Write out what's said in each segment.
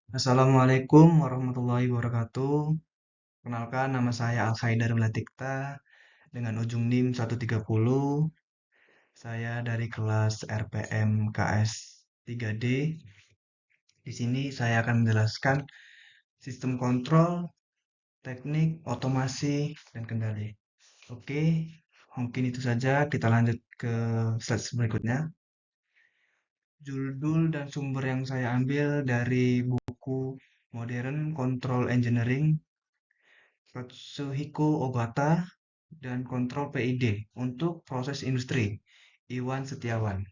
Assalamualaikum warahmatullahi wabarakatuh. Kenalkan nama saya Al-Haidar Latikta dengan ujung NIM 130. Saya dari kelas RPM KS 3D. Di sini saya akan menjelaskan sistem kontrol, teknik, otomasi, dan kendali. Oke, mungkin itu saja. Kita lanjut ke slide berikutnya. Judul dan sumber yang saya ambil dari buku Modern Control Engineering Katsuhiko Ogata dan kontrol PID untuk proses industri. Iwan Setiawan.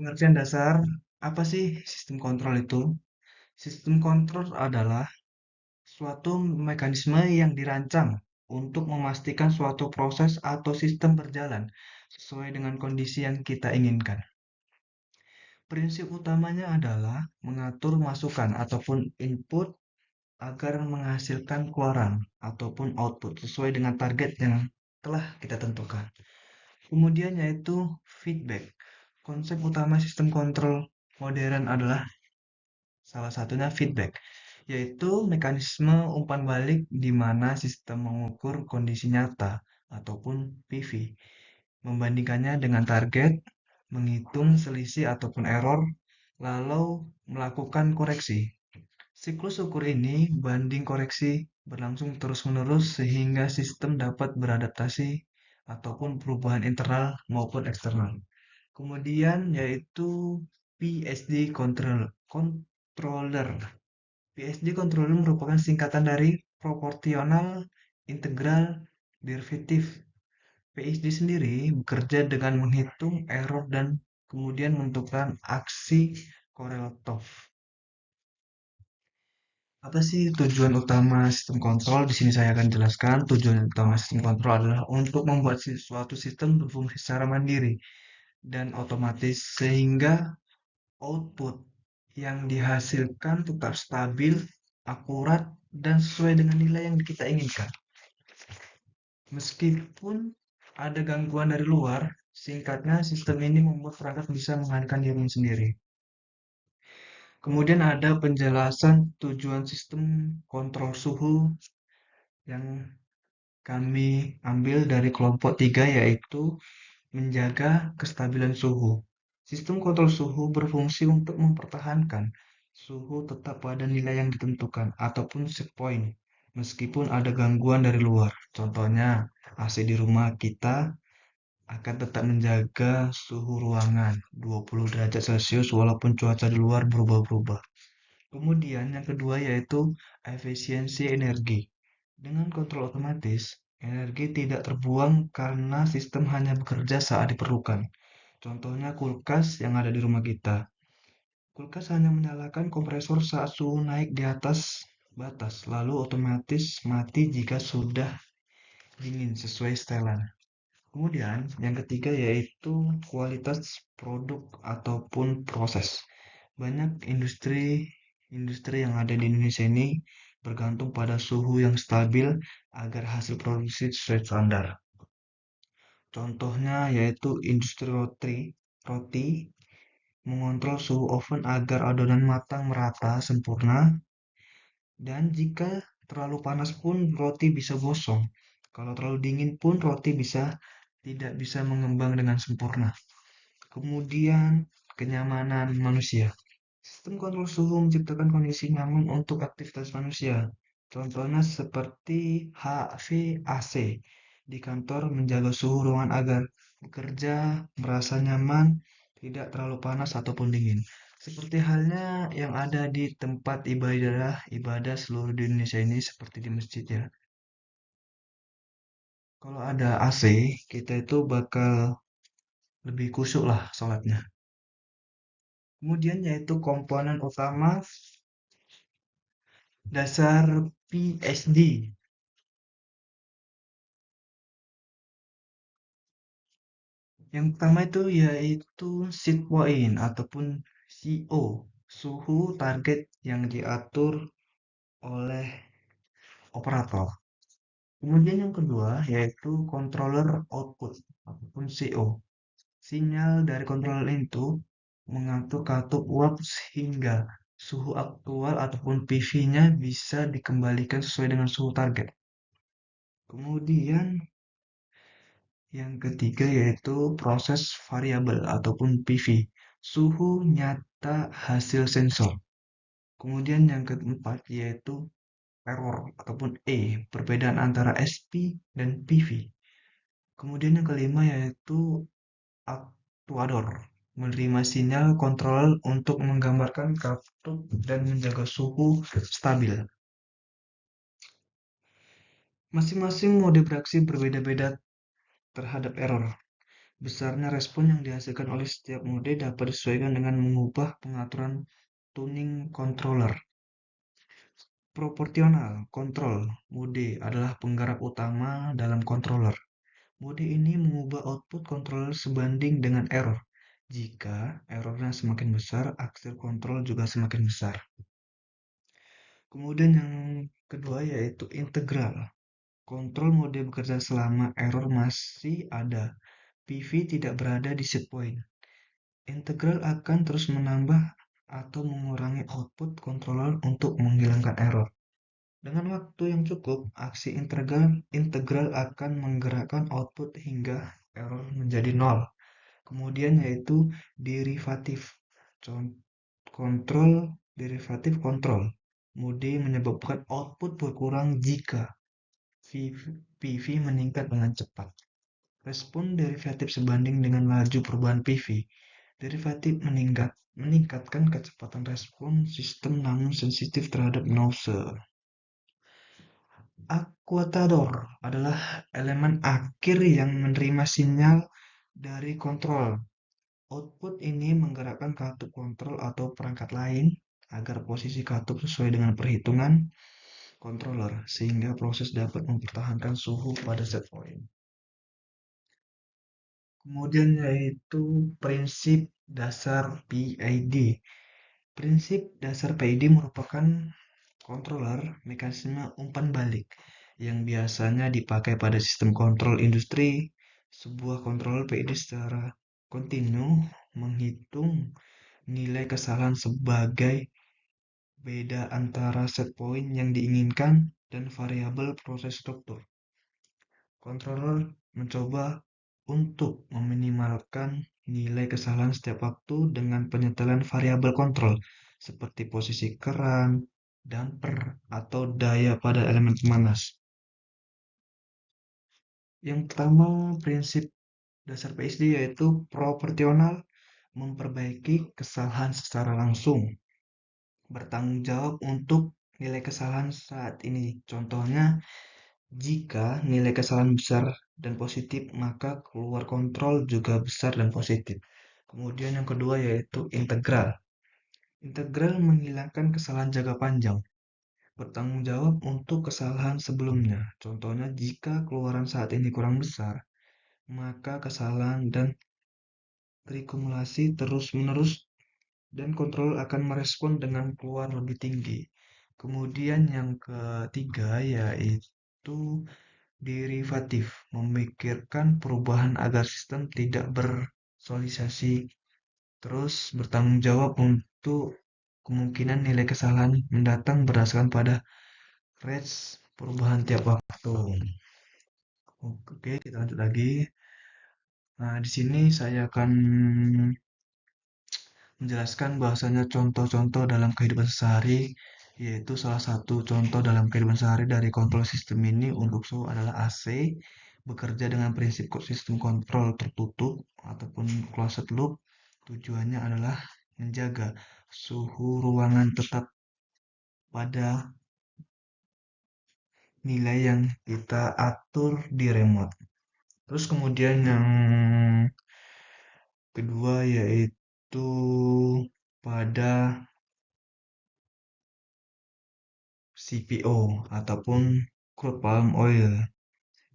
Pengertian dasar, apa sih sistem kontrol itu? Sistem kontrol adalah suatu mekanisme yang dirancang untuk memastikan suatu proses atau sistem berjalan sesuai dengan kondisi yang kita inginkan. Prinsip utamanya adalah mengatur masukan ataupun input agar menghasilkan keluaran ataupun output sesuai dengan target yang telah kita tentukan. Kemudian yaitu feedback. Konsep utama sistem kontrol modern adalah salah satunya feedback, yaitu mekanisme umpan balik di mana sistem mengukur kondisi nyata ataupun PV, membandingkannya dengan target, menghitung selisih ataupun error, lalu melakukan koreksi. Siklus ukur ini banding koreksi berlangsung terus-menerus sehingga sistem dapat beradaptasi ataupun perubahan internal maupun eksternal. Kemudian yaitu PSD controller. PSD controller merupakan singkatan dari proporsional integral derivative. PSD sendiri bekerja dengan menghitung error dan kemudian menentukan aksi korelatif. Apa sih tujuan utama sistem kontrol? Di sini saya akan jelaskan. Tujuan utama sistem kontrol adalah untuk membuat suatu sistem berfungsi secara mandiri dan otomatis sehingga output yang dihasilkan tetap stabil, akurat, dan sesuai dengan nilai yang kita inginkan. Meskipun ada gangguan dari luar, singkatnya sistem ini membuat perangkat bisa mengalihkan dirinya sendiri. Kemudian ada penjelasan tujuan sistem kontrol suhu yang kami ambil dari kelompok 3 yaitu menjaga kestabilan suhu. Sistem kontrol suhu berfungsi untuk mempertahankan suhu tetap pada nilai yang ditentukan ataupun set point meskipun ada gangguan dari luar. Contohnya AC di rumah kita akan tetap menjaga suhu ruangan 20 derajat Celcius walaupun cuaca di luar berubah-ubah. Kemudian yang kedua yaitu efisiensi energi. Dengan kontrol otomatis, energi tidak terbuang karena sistem hanya bekerja saat diperlukan. Contohnya kulkas yang ada di rumah kita. Kulkas hanya menyalakan kompresor saat suhu naik di atas batas, lalu otomatis mati jika sudah dingin sesuai setelan. Kemudian yang ketiga yaitu kualitas produk ataupun proses. Banyak industri yang ada di Indonesia ini bergantung pada suhu yang stabil agar hasil produksi sesuai standar. Contohnya yaitu industri roti mengontrol suhu oven agar adonan matang merata sempurna dan jika terlalu panas pun roti bisa gosong. Kalau terlalu dingin pun roti tidak bisa mengembang dengan sempurna. Kemudian kenyamanan manusia. Sistem kontrol suhu menciptakan kondisi nyaman untuk aktivitas manusia. Contohnya seperti HVAC di kantor menjaga suhu ruangan agar bekerja merasa nyaman, tidak terlalu panas ataupun dingin. Seperti halnya yang ada di tempat ibadah seluruh di Indonesia ini seperti di masjid ya. Kalau ada AC, kita itu bakal lebih khusyuk lah sholatnya. Kemudian yaitu komponen utama dasar PSD. Yang pertama itu yaitu set point ataupun CO, suhu target yang diatur oleh operator. Kemudian yang kedua yaitu controller output ataupun CO. Sinyal dari controller itu mengatur katup uap sehingga suhu aktual ataupun PV-nya bisa dikembalikan sesuai dengan suhu target. Kemudian yang ketiga yaitu proses variabel ataupun PV, suhu nyata hasil sensor. Kemudian yang keempat yaitu error ataupun perbedaan antara SP dan PV. Kemudian yang kelima yaitu aktuator, menerima sinyal kontrol untuk menggambarkan katup dan menjaga suhu stabil. Masing-masing mode beraksi berbeda-beda terhadap error. Besarnya respon yang dihasilkan oleh setiap mode dapat disesuaikan dengan mengubah pengaturan tuning controller. Proportional control mode adalah penggerak utama dalam controller. Mode ini mengubah output controller sebanding dengan error. Jika errornya semakin besar, aksir kontrol juga semakin besar. Kemudian yang kedua yaitu integral. Kontrol mode bekerja selama error masih ada. PV tidak berada di set point. Integral akan terus menambah atau mengurangi output controller untuk menghilangkan error. Dengan waktu yang cukup, aksi integral akan menggerakkan output hingga error menjadi nol. Kemudian yaitu derivatif. Kontrol derivatif kontrol. Mode menyebabkan output berkurang jika PV meningkat dengan cepat. Respon derivatif sebanding dengan laju perubahan PV. Derivatif meningkatkan kecepatan respon sistem namun sensitif terhadap noise. Aktuator adalah elemen akhir yang menerima sinyal dari kontrol. Output ini menggerakkan katup kontrol atau perangkat lain agar posisi katup sesuai dengan perhitungan controller sehingga proses dapat mempertahankan suhu pada set point. Kemudian yaitu prinsip dasar PID. Prinsip dasar PID merupakan controller mekanisme umpan balik yang biasanya dipakai pada sistem kontrol industri. Sebuah controller PID secara kontinu menghitung nilai kesalahan sebagai beda antara set point yang diinginkan dan variabel proses struktur. Controller mencoba untuk meminimalkan nilai kesalahan setiap waktu dengan penyetelan variabel kontrol seperti posisi keran, damper, atau daya pada elemen pemanas. Yang pertama, prinsip dasar PSD yaitu proporsional, memperbaiki kesalahan secara langsung, bertanggung jawab untuk nilai kesalahan saat ini. Contohnya, jika nilai kesalahan besar dan positif, maka keluar kontrol juga besar dan positif. Kemudian yang kedua yaitu integral. Integral menghilangkan kesalahan jangka panjang, bertanggung jawab untuk kesalahan sebelumnya. Contohnya, jika keluaran saat ini kurang besar, maka kesalahan dan rekumulasi terus-menerus dan kontrol akan merespon dengan keluar lebih tinggi. Kemudian yang ketiga yaitu derivatif, memikirkan perubahan agar sistem tidak bersolisasi, terus bertanggung jawab untuk kemungkinan nilai kesalahan mendatang berdasarkan pada range perubahan tiap waktu. Oke, kita lanjut lagi. Nah, di sini saya akan menjelaskan bahwasanya contoh-contoh dalam kehidupan sehari, yaitu salah satu contoh dalam kehidupan sehari dari kontrol sistem ini untuk suhu adalah AC, bekerja dengan prinsip sistem kontrol tertutup ataupun closed loop. Tujuannya adalah menjaga suhu ruangan tetap pada nilai yang kita atur di remote. Terus kemudian yang kedua yaitu pada CPO ataupun crude palm oil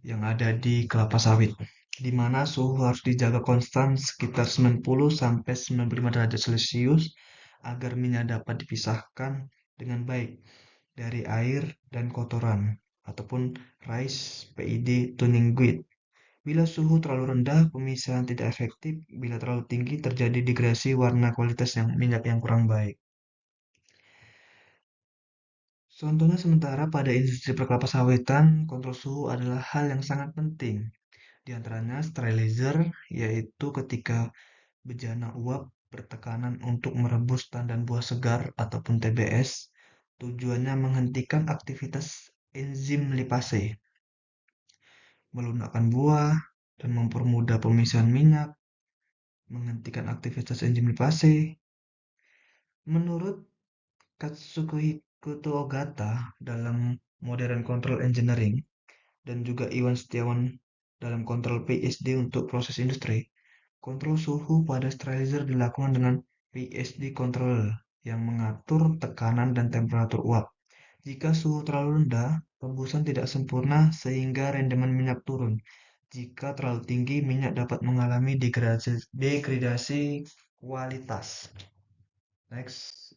yang ada di kelapa sawit, di mana suhu harus dijaga konstan sekitar 90 sampai 95 derajat Celcius agar minyak dapat dipisahkan dengan baik dari air dan kotoran ataupun rice PID tuning guide. Bila suhu terlalu rendah, pemisahan tidak efektif. Bila terlalu tinggi, terjadi degradasi warna kualitas yang minyak yang kurang baik. Contohnya sementara pada industri perkelapa sawitan, kontrol suhu adalah hal yang sangat penting. Di antaranya sterilizer, yaitu ketika bejana uap bertekanan untuk merebus tandan buah segar ataupun TBS, tujuannya menghentikan aktivitas enzim lipase, melunakkan buah, dan mempermudah pemisahan minyak, menghentikan aktivitas enzim lipase. Menurut Katsuhiko Ogata dalam Modern Control Engineering dan juga Iwan Setiawan dalam kontrol PSD untuk proses industri, kontrol suhu pada sterilizer dilakukan dengan PSD control yang mengatur tekanan dan temperatur uap. Jika suhu terlalu rendah, rebusan tidak sempurna sehingga rendeman minyak turun. Jika terlalu tinggi, minyak dapat mengalami degradasi kualitas. Next.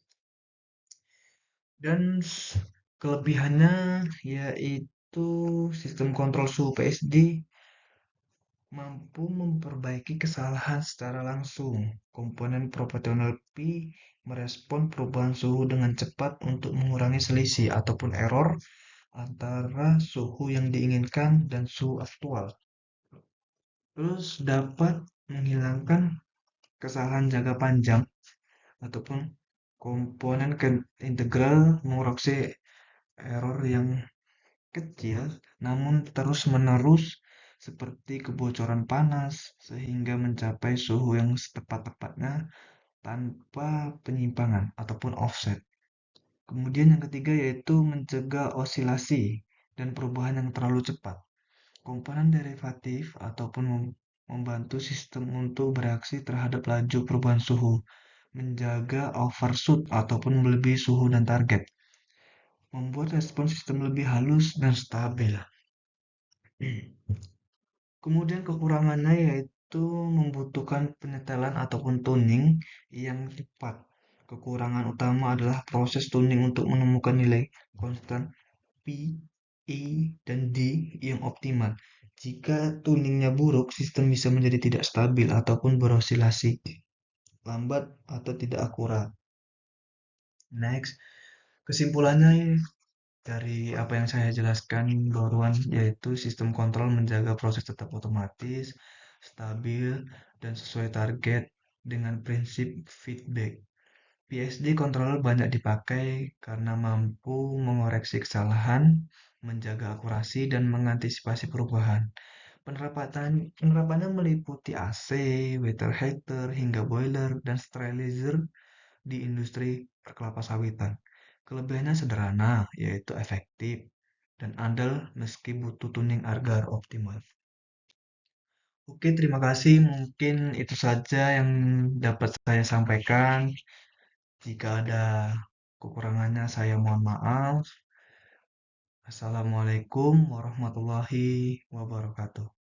Dan kelebihannya yaitu sistem kontrol suhu PSD mampu memperbaiki kesalahan secara langsung. Komponen proporsional P merespon perubahan suhu dengan cepat untuk mengurangi selisih ataupun error antara suhu yang diinginkan dan suhu aktual. Terus dapat menghilangkan kesalahan jangka panjang ataupun komponen integral mengoreksi error yang kecil namun terus-menerus seperti kebocoran panas sehingga mencapai suhu yang setepat-tepatnya tanpa penyimpangan ataupun offset. Kemudian yang ketiga yaitu mencegah osilasi dan perubahan yang terlalu cepat. Komponen derivatif ataupun membantu sistem untuk bereaksi terhadap laju perubahan suhu, menjaga overshoot ataupun melebihi suhu dan target, membuat respon sistem lebih halus dan stabil. Kemudian kekurangannya yaitu membutuhkan penyetelan ataupun tuning yang tepat. Kekurangan utama adalah proses tuning untuk menemukan nilai konstan P, E, dan D yang optimal. Jika tuningnya buruk, sistem bisa menjadi tidak stabil ataupun berosilasi, lambat atau tidak akurat. Next, kesimpulannya dari apa yang saya jelaskan barusan yaitu sistem kontrol menjaga proses tetap otomatis, stabil, dan sesuai target dengan prinsip feedback. PSD controller banyak dipakai karena mampu mengoreksi kesalahan, menjaga akurasi, dan mengantisipasi perubahan. Penerapannya meliputi AC, water heater, hingga boiler, dan sterilizer di industri perkelapa sawitan. Kelebihannya sederhana, yaitu efektif dan andal meski butuh tuning agar optimal. Oke, terima kasih. Mungkin itu saja yang dapat saya sampaikan. Jika ada kekurangannya, saya mohon maaf. Assalamualaikum warahmatullahi wabarakatuh.